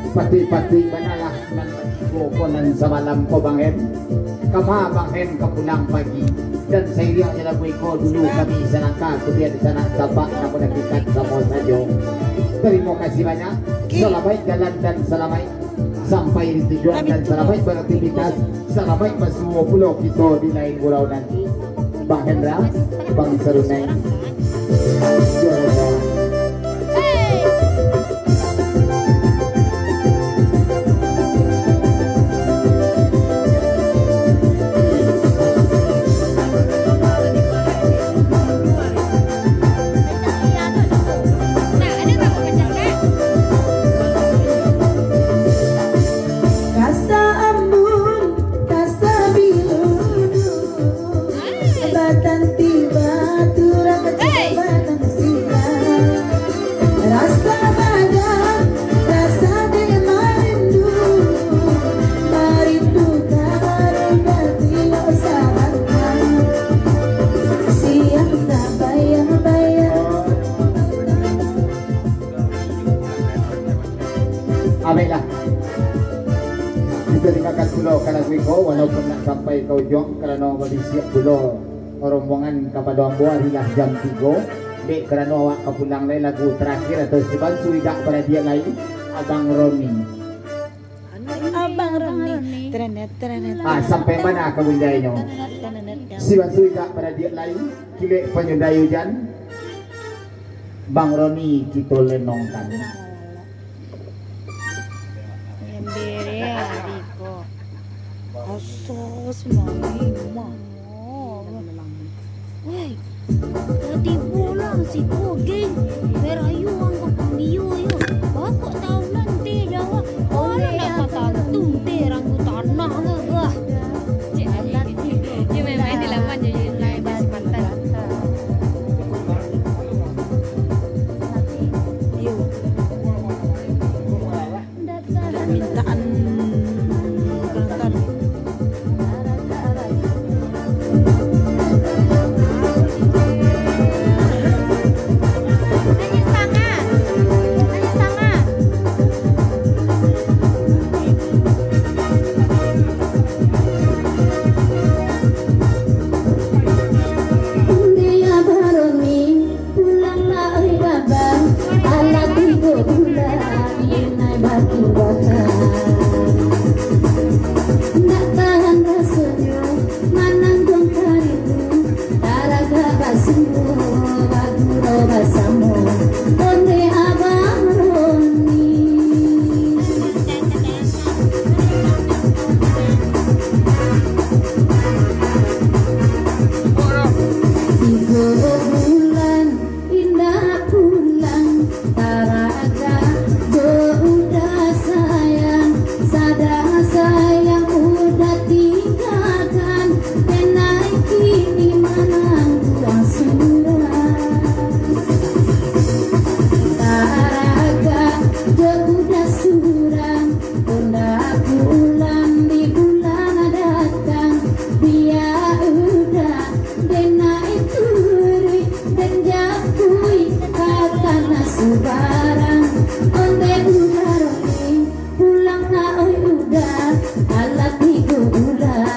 pati-pati manalah nan ko konan semalam ko Bang Hen. Kama Bang Hen kepulang pagi dan saya adalah ko dulu kami sanangka kemudian di sana tapak nama dekat sama saja. Terima kasih banyak. Selamat jalan dan selamat sampai di tujuan dan selamat beraktivitas. Selamat bersuah pulau kita di lain pulau nanti. Bang Hendra, Bang Serunai. Baiklah, kita tinggalkan pulau Kalagwiko walaupun nak sampai ke ujung kerana bagi siap pulau rombongan kepada Amboa hilah jam 3. Dek kerana awak ke pulang lain lagu terakhir atau sebab sudah pada dia lain Abang Roni. Abang Roni. Sampai mana kebundainya? Siwan sudah pada dia lain kilek penyundai hujan. Bang Roni kita lenongkan. Tadi pulang si Kogeng berayu angkat pemiyu yo. Bapak tahu nanti jawab. Orang nak kata tunte rangku tanah ke bah. Dia main-main di laman je lain di pantai. Yo. Mintaan kantor. Pulang na oi udah alat hidup udah